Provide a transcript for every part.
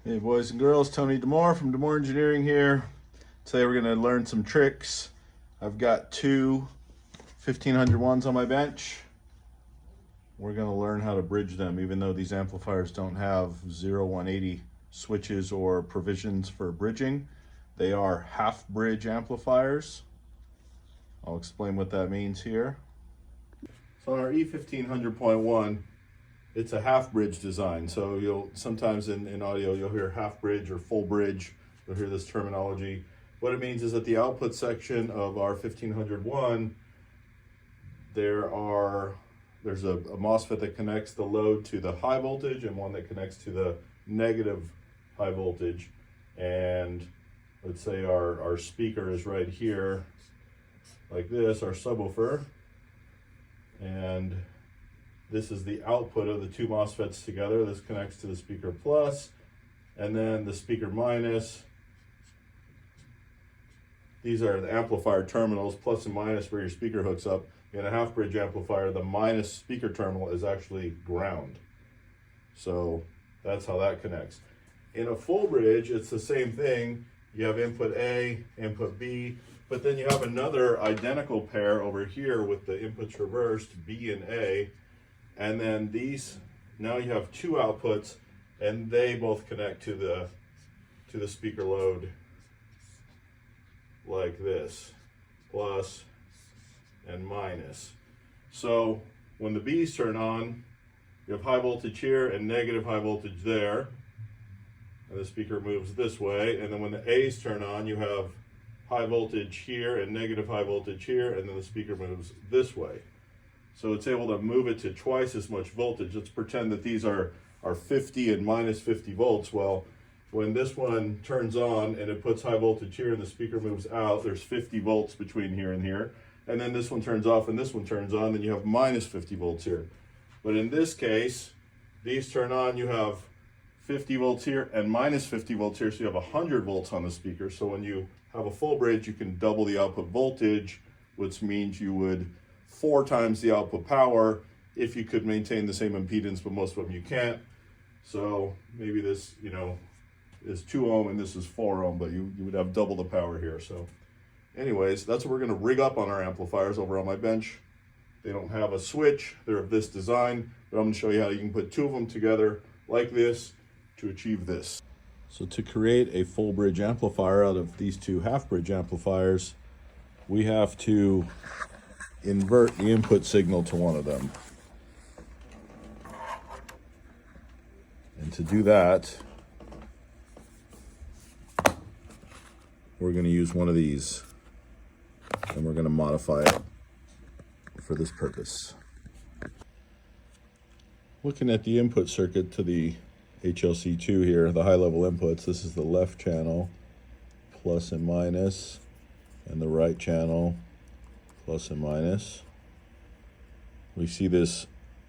Hey boys and girls, Tony DeMore from DeMore Engineering here. Today we're going to learn some tricks. I've got two 1500 ones on my bench. We're going to learn how to bridge them, even though these amplifiers don't have 0-180 switches or provisions for bridging. They are half bridge amplifiers. I'll explain what that means here. So on our E1500.1, it's a half bridge design. So you'll sometimes in audio you'll hear half bridge or full bridge. You'll hear this terminology. What it means is that the output section of our 1501, there's a MOSFET that connects the load to the high voltage and one that connects to the negative high voltage. And let's say our speaker is right here, like this, our subwoofer. And this is the output of the two MOSFETs together. This connects to the speaker plus, and then the speaker minus. These are the amplifier terminals, plus and minus where your speaker hooks up. In a half bridge amplifier, the minus speaker terminal is actually ground. So that's how that connects. In a full bridge, it's the same thing. You have input A, input B, but then you have another identical pair over here with the inputs reversed, B and A. And then these, now you have two outputs, and they both connect to the speaker load like this, plus and minus. So when the B's turn on, you have high voltage here and negative high voltage there, and the speaker moves this way. And then when the A's turn on, you have high voltage here and negative high voltage here, and then the speaker moves this way. So it's able to move it to twice as much voltage. Let's pretend that these are 50 and minus 50 volts. Well, when this one turns on and it puts high voltage here and the speaker moves out, there's 50 volts between here and here. And then this one turns off and this one turns on, then you have minus 50 volts here. But in this case, these turn on, you have 50 volts here and minus 50 volts here, so you have 100 volts on the speaker. So when you have a full bridge, you can double the output voltage, which means you would 4 times the output power if you could maintain the same impedance, but most of them you can't. So maybe this, is 2 ohm and this is 4 ohm, but you would have double the power here. So anyways, that's what we're going to rig up on our amplifiers over on my bench. They don't have a switch. They're of this design, but I'm going to show you how you can put 2 of them together like this to achieve this. So to create a full bridge amplifier out of these two half bridge amplifiers, we have to invert the input signal to one of them. And to do that, we're going to use one of these, and we're going to modify it for this purpose. Looking at the input circuit to the HLC-2 here, the high level inputs, this is the left channel, plus and minus, and the right channel, plus and minus. We see this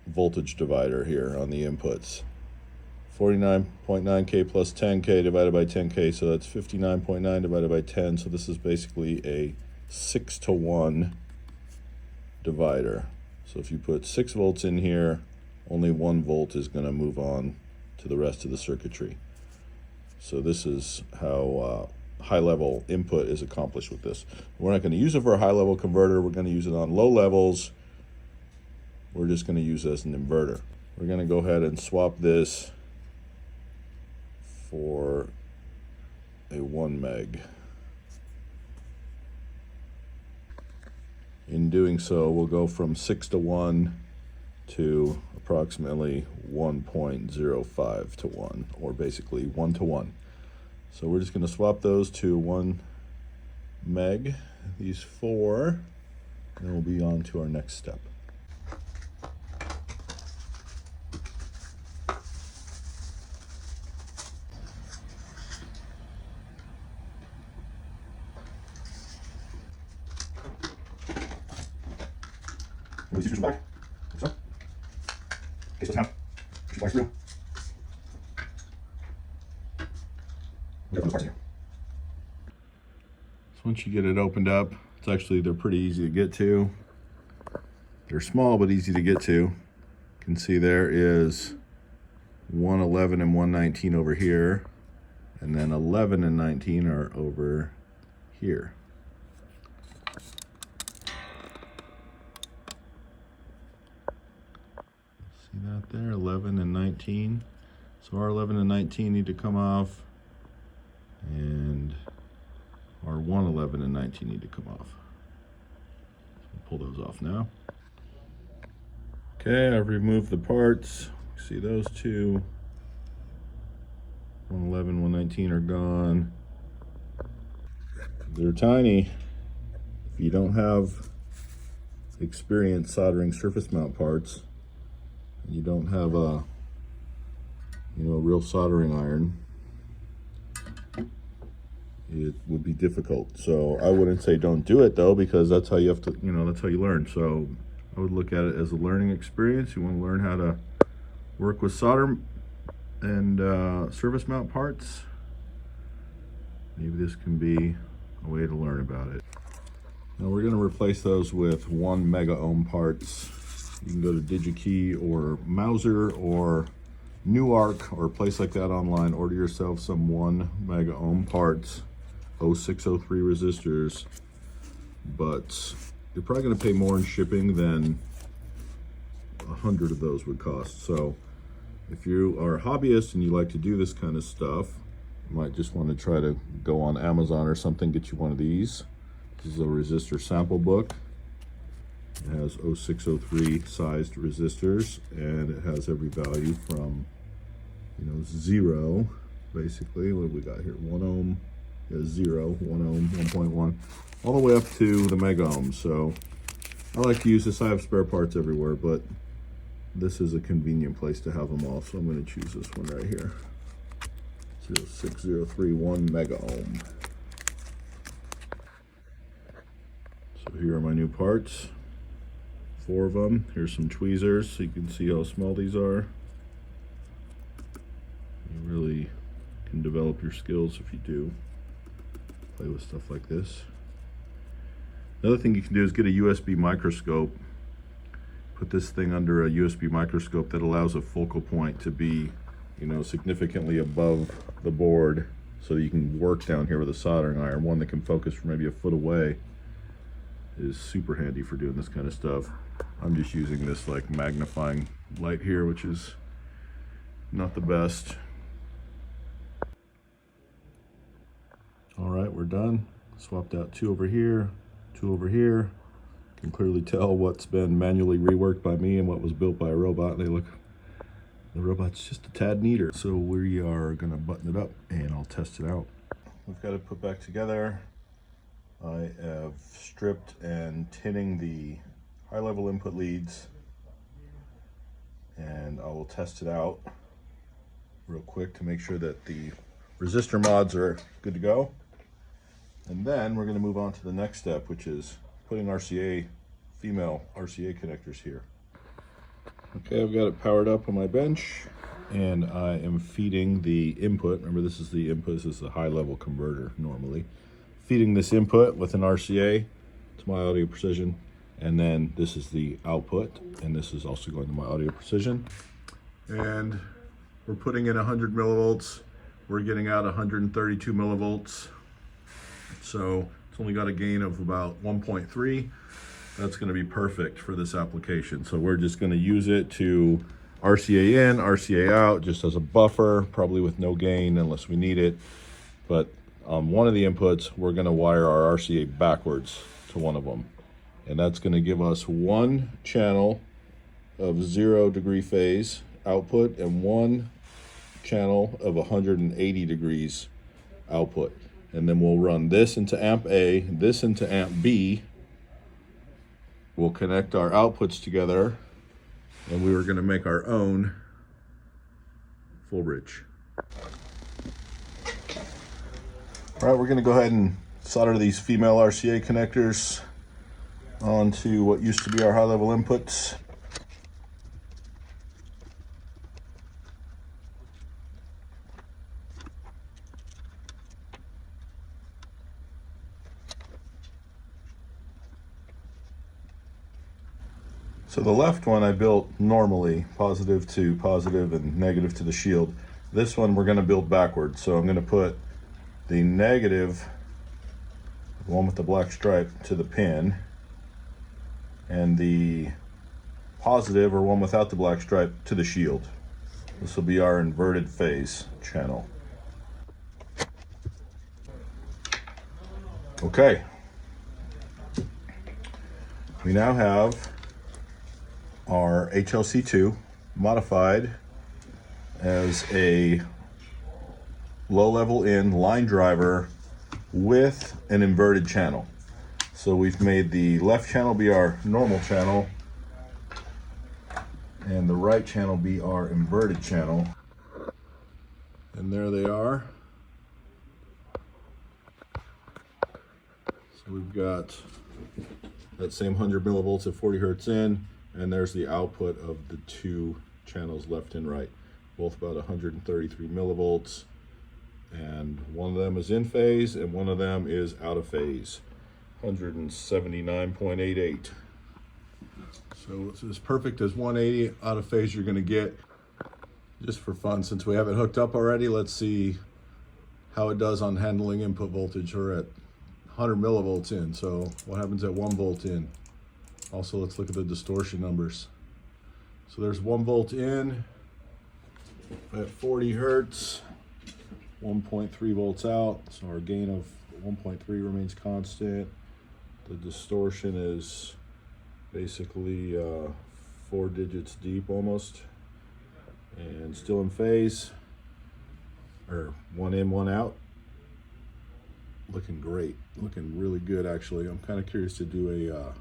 voltage divider here on the inputs. 49.9K plus 10K divided by 10K, so that's 59.9 divided by 10, so this is basically a 6-to-1 divider. So if you put 6 volts in here, only 1 volt is going to move on to the rest of the circuitry. So this is how high-level input is accomplished with this. We're not going to use it for a high-level converter. We're going to use it on low levels. We're just going to use it as an inverter. We're going to go ahead and swap this for a 1 meg. In doing so, we'll go from 6-to-1 to approximately 1.05 to 1, or basically 1-to-1. So we're just going to swap those to 1 meg, these 4, and we'll be on to our next step. Release your back. Like so. Okay, so it's down. Push your wires through. So once you get it opened up, they're pretty easy to get to. They're small but easy to get to. You can see there is 111 and 119 over here. and then 11 and 19 are over here. See that there, 11 and 19. So our 11 and 19 need to come off, and our 1, 11 and 19 need to come off. So pull those off now. Okay, I've removed the parts. See those two. 111, 119 are gone. They're tiny. If you don't have experience soldering surface mount parts, and you don't have a real soldering iron, it would be difficult. So I wouldn't say don't do it though, because that's how you have to, that's how you learn. So I would look at it as a learning experience. You want to learn how to work with solder and surface mount parts. Maybe this can be a way to learn about it. Now we're going to replace those with 1 mega ohm parts. You can go to DigiKey or Mauser or Newark or a place like that online. Order yourself some 1 mega ohm parts, 0603 resistors, but you're probably going to pay more in shipping than 100 of those would cost. So if you are a hobbyist and you like to do this kind of stuff, you might just want to try to go on Amazon or something, get you one of these. This is a resistor sample book. It has 0603 sized resistors, and it has every value from 0, basically. What have we got here? 1 ohm, 0, 1 ohm, 1.1, all the way up to the mega ohm. So I like to use this. I have spare parts everywhere, but this is a convenient place to have them all. So I'm going to choose this one right here. 06031 mega ohm. So here are my new parts. 4 of them. Here's some tweezers so you can see how small these are. You really can develop your skills if you do play with stuff like this. Another thing you can do is get a USB microscope. Put this thing under a USB microscope that allows a focal point to be, significantly above the board, so that you can work down here with a soldering iron. One that can focus from maybe a foot away is super handy for doing this kind of stuff. I'm just using this like magnifying light here, which is not the best. All right, we're done. Swapped out 2 over here, 2 over here. Can clearly tell what's been manually reworked by me and what was built by a robot. The robot's just a tad neater. So we are gonna button it up and I'll test it out. We've got it put back together. I have stripped and tinning the high level input leads, and I will test it out real quick to make sure that the resistor mods are good to go. And then we're going to move on to the next step, which is putting female RCA connectors here. Okay, I've got it powered up on my bench, and I am feeding the input. Remember, this is the input. This is the high level converter normally. Feeding this input with an RCA to my Audio Precision, and then this is the output, and this is also going to my Audio Precision. And we're putting in 100 millivolts. We're getting out 132 millivolts. So it's only got a gain of about 1.3. That's going to be perfect for this application. So we're just going to use it to RCA in, RCA out, just as a buffer, probably with no gain unless we need it. But on one of the inputs, we're going to wire our RCA backwards to one of them. And that's going to give us 1 channel of 0 degree phase output and 1 channel of 180 degrees output. And then we'll run this into amp A, this into amp B. We'll connect our outputs together, and we were going to make our own full bridge. All right, we're going to go ahead and solder these female RCA connectors onto what used to be our high-level inputs. So the left one I built normally, positive to positive and negative to the shield. This one we're going to build backwards. So I'm going to put the negative, the one with the black stripe, to the pin, and the positive, or one without the black stripe, to the shield. This will be our inverted phase channel. Okay. We now have our HLC-2 modified as a low-level in line driver with an inverted channel. So we've made the left channel be our normal channel and the right channel be our inverted channel. And there they are. So we've got that same 100 millivolts at 40 hertz in, and there's the output of the two channels left and right, both about 133 millivolts, and one of them is in phase and one of them is out of phase, 179.88. So it's as perfect as 180 out of phase you're going to get. Just for fun, since we have it hooked up already, let's see how it does on handling input voltage. We're at 100 millivolts in, so what happens at 1 volt in? Also, let's look at the distortion numbers. So there's 1 volt in at 40 hertz, 1.3 volts out, so our gain of 1.3 remains constant. The distortion is basically 4 digits deep almost, and still in phase, or 1 in, 1 out. Looking great, looking really good actually. I'm kind of curious to do a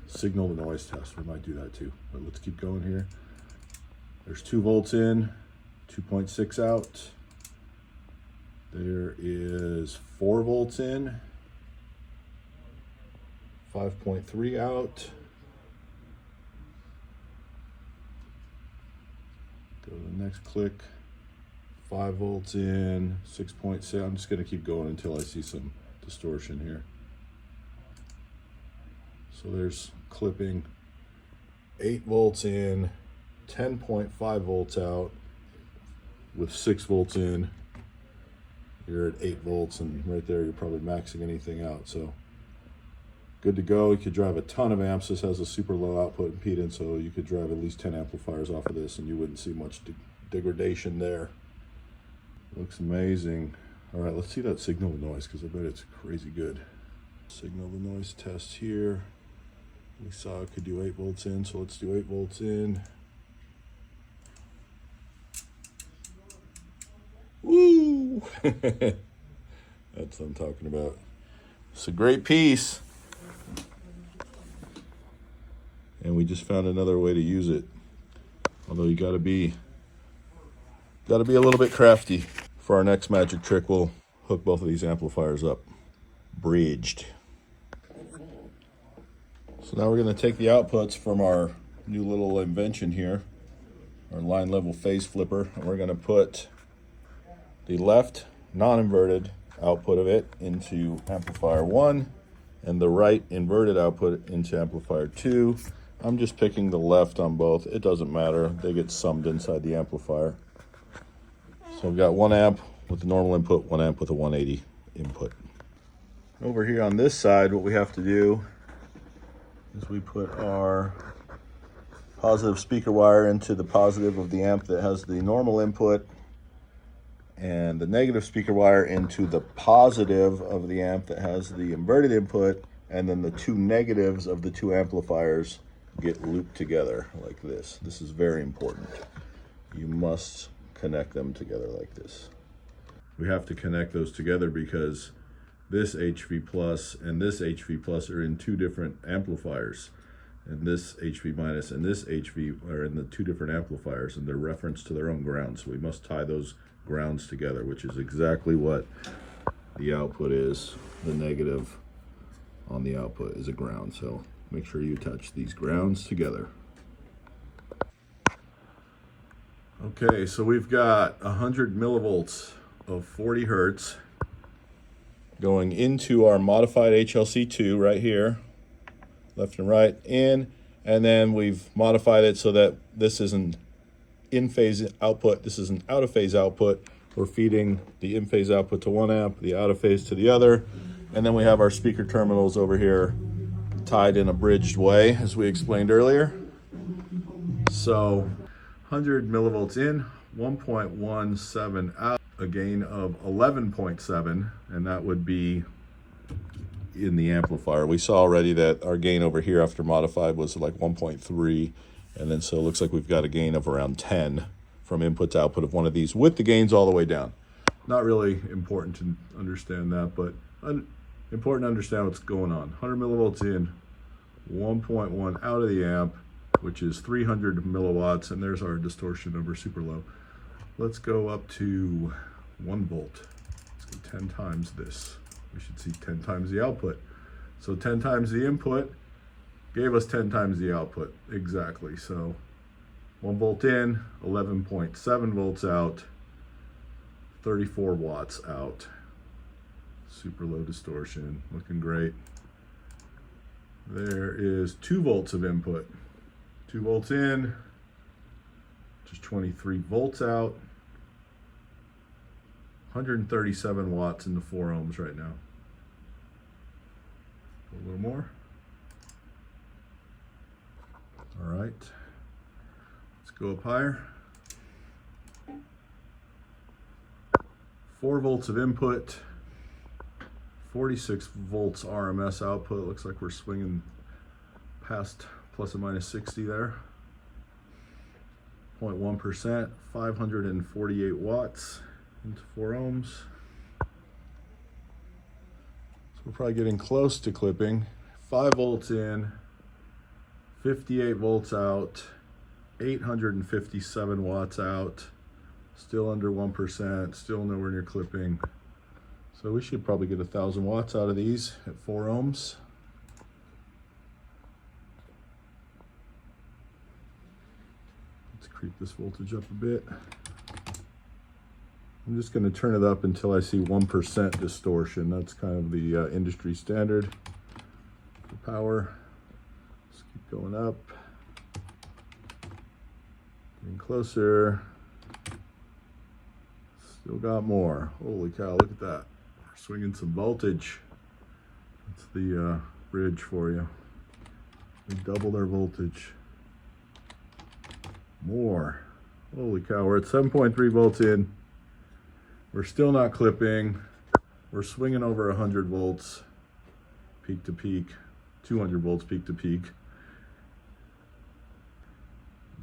signal to noise test. We might do that too, but let's keep going here. There's 2 volts in, 2.6 out. There is 4 volts in, 5.3 out. Go to the next click. 5 volts in, 6.6. I'm just going to keep going until I see some distortion here. So there's clipping. 8 volts in, 10.5 volts out, with 6 volts in. You're at 8 volts, and right there you're probably maxing anything out. So good to go. You could drive a ton of amps. This has a super low output impedance, so you could drive at least 10 amplifiers off of this and you wouldn't see much degradation there. Looks amazing. All right, let's see that signal to noise, because I bet it's crazy good. Signal to noise test here. We saw it could do 8 volts in, so let's do 8 volts in. Woo! That's what I'm talking about. It's a great piece. And we just found another way to use it. Although you gotta be a little bit crafty. For our next magic trick, we'll hook both of these amplifiers up, bridged. So now we're gonna take the outputs from our new little invention here, our line level phase flipper, and we're gonna put the left non-inverted output of it into amplifier 1 and the right inverted output into amplifier 2. I'm just picking the left on both. It doesn't matter. They get summed inside the amplifier. So we've got 1 amp with the normal input, 1 amp with a 180 input. Over here on this side, what we have to do is we put our positive speaker wire into the positive of the amp that has the normal input, and the negative speaker wire into the positive of the amp that has the inverted input, and then the 2 negatives of the 2 amplifiers get looped together like this. This is very important. You must connect them together like this. We have to connect those together because this HV plus and this HV plus are in 2 different amplifiers, and this HV minus and this HV are in the 2 different amplifiers, and they're referenced to their own grounds. So we must tie those grounds together, which is exactly what the output is. The negative on the output is a ground, so make sure you touch these grounds together. Okay, so we've got 100 millivolts of 40 hertz going into our modified HLC-2 right here, left and right in, and then we've modified it so that this isn't in-phase output. This is an out-of-phase output. We're feeding the in-phase output to 1 amp, the out-of-phase to the other. And then we have our speaker terminals over here tied in a bridged way, as we explained earlier. So 100 millivolts in, 1.17 out, a gain of 11.7, and that would be in the amplifier. We saw already that our gain over here after modified was like 1.3, and then so it looks like we've got a gain of around 10 from input to output of one of these with the gains all the way down. Not really important to understand that, but important to understand what's going on. 100 millivolts in, 1.1 out of the amp, which is 300 milliwatts, and there's our distortion number, super low. Let's go up to 1 volt. Let's go 10 times this. We should see 10 times the output. So 10 times the input gave us 10 times the output, exactly. So 1 volt in, 11.7 volts out, 34 watts out. Super low distortion, looking great. There is 2 volts of input. 2 volts in, just 23 volts out. 137 watts into 4 ohms right now. A little more. All right, let's go up higher. 4 volts of input, 46 volts RMS output. Looks like we're swinging past plus or minus 60 there. 0.1%, 548 watts into 4 ohms. So we're probably getting close to clipping. 5 volts in, 58 volts out, 857 watts out, still under 1%, still nowhere near clipping. So we should probably get 1,000 watts out of these at 4 ohms. Let's creep this voltage up a bit. I'm just going to turn it up until I see 1% distortion. That's kind of the industry standard for power. Just keep going up. Getting closer. Still got more. Holy cow, look at that. We're swinging some voltage. That's the bridge for you. We doubled our voltage. More. Holy cow, we're at 7.3 volts in. We're still not clipping. We're swinging over 100 volts peak to peak, 200 volts peak to peak.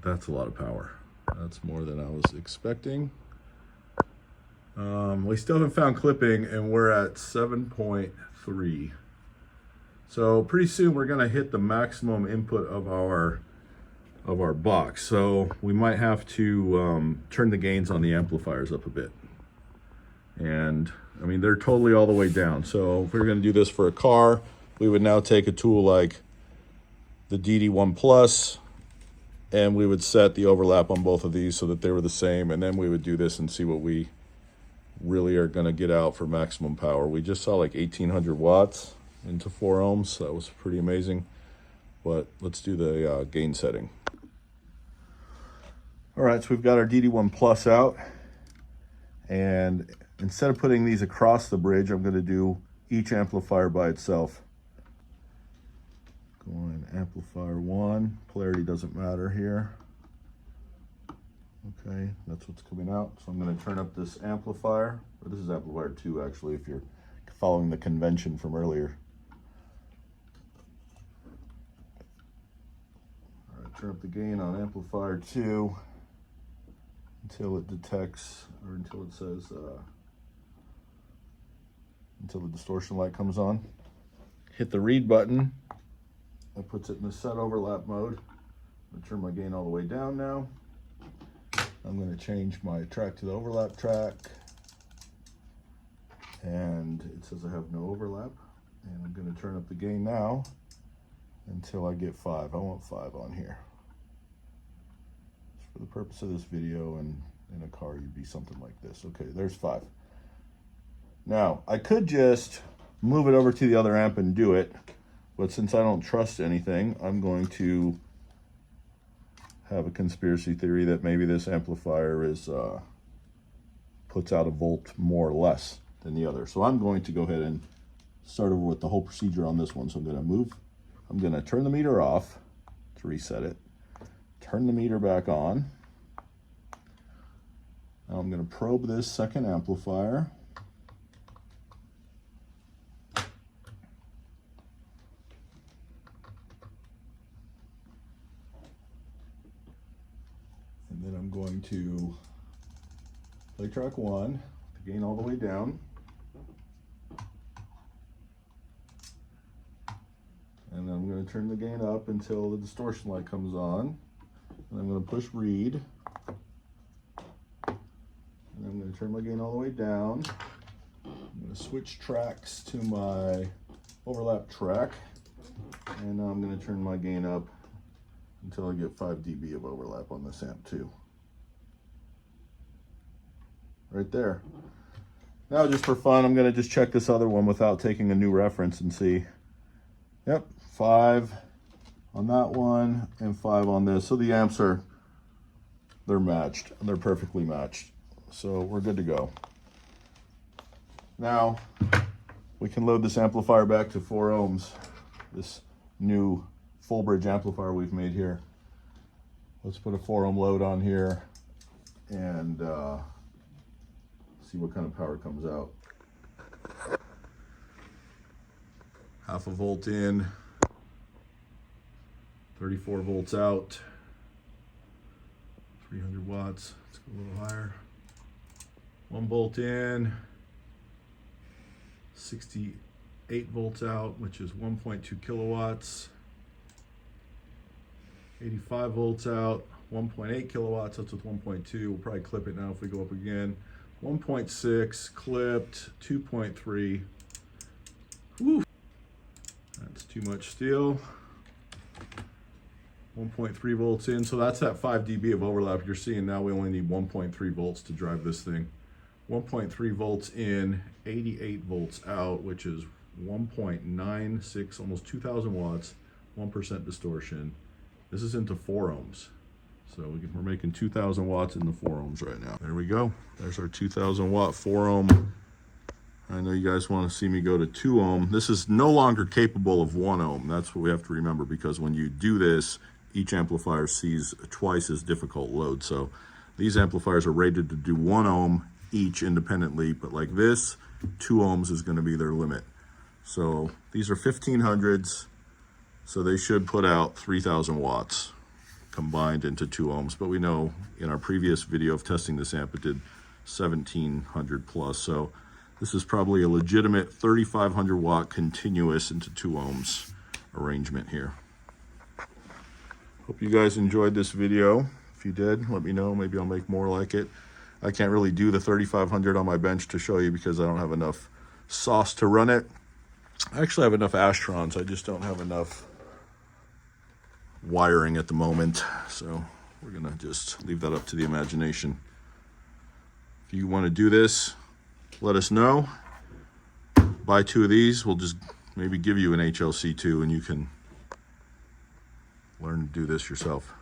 That's a lot of power. That's more than I was expecting. We still haven't found clipping, and we're at 7.3. So pretty soon we're gonna hit the maximum input of our box. So we might have to turn the gains on the amplifiers up a bit. And I mean, they're totally all the way down. So if we were going to do this for a car, we would now take a tool like the DD1 Plus, and we would set the overlap on both of these so that they were the same. And then we would do this and see what we really are going to get out for maximum power. We just saw like 1,800 watts into 4 ohms. So that was pretty amazing. But let's do the gain setting. All right, so we've got our DD1 Plus out. And instead of putting these across the bridge, I'm going to do each amplifier by itself. Going amplifier 1, polarity doesn't matter here. Okay, that's what's coming out. So I'm going to turn up this amplifier. Or this is amplifier 2 actually, if you're following the convention from earlier. All right, turn up the gain on amplifier 2 until it detects, or until it says, until the distortion light comes on. Hit the read button. That puts it in the set overlap mode. I'm going to turn my gain all the way down now. I'm going to change my track to the overlap track. And it says I have no overlap. And I'm going to turn up the gain now until I get 5. I want 5 on here. For the purpose of this video, and in a car you'd be something like this. Okay, there's 5. Now I could just move it over to the other amp and do it, but since I don't trust anything, I'm going to have a conspiracy theory that maybe this amplifier is puts out a volt more or less than the other. So I'm going to go ahead and start over with the whole procedure on this one. So I'm going to turn the meter off to reset it, turn the meter back on. Now I'm going to probe this second amplifier. And then I'm going to play track 1, the gain all the way down. And then I'm going to turn the gain up until the distortion light comes on. And I'm going to push read. And I'm going to turn my gain all the way down. I'm going to switch tracks to my overlap track. And now I'm going to turn my gain up until I get 5 dB of overlap on this amp too. Right there. Now just for fun, I'm going to just check this other one without taking a new reference and see. Yep, 5 on that one and 5 on this. So the amps they're matched. They're perfectly matched. So we're good to go. Now we can load this amplifier back to 4 ohms. This new full bridge amplifier we've made here. Let's put a 4 ohm load on here and see what kind of power comes out. 0.5 volt in, 34 volts out, 300 watts. Let's go a little higher. 1 volt in, 68 volts out, which is 1.2 kilowatts. 85 volts out, 1.8 kilowatts. That's with 1.2. We'll probably clip it now if we go up again. 1.6 clipped, 2.3. Woo. That's too much steel. 1.3 volts in, so that's that 5 dB of overlap you're seeing. Now we only need 1.3 volts to drive this thing. 1.3 volts in, 88 volts out, which is 1.96, almost 2,000 watts, 1% distortion. This is into 4 ohms. So we're making 2,000 watts in the 4 ohms right now. There we go. There's our 2,000 watt 4 ohm. I know you guys want to see me go to 2 ohm. This is no longer capable of 1 ohm. That's what we have to remember, because when you do this, each amplifier sees twice as difficult load. So these amplifiers are rated to do 1 ohm each independently, but like this, 2 ohms is going to be their limit. So these are 1500s, so they should put out 3,000 watts combined into 2 ohms. But we know in our previous video of testing this amp, it did 1,700 plus. So this is probably a legitimate 3,500 watt continuous into 2 ohms arrangement here. Hope you guys enjoyed this video. If you did, let me know. Maybe I'll make more like it. I can't really do the 3,500 on my bench to show you because I don't have enough sauce to run it. I actually have enough Astrons. I just don't have enough wiring at the moment. So we're gonna just leave that up to the imagination. If you want to do this, let us know. Buy 2 of these. We'll just maybe give you an HLC-2 and you can learn to do this yourself.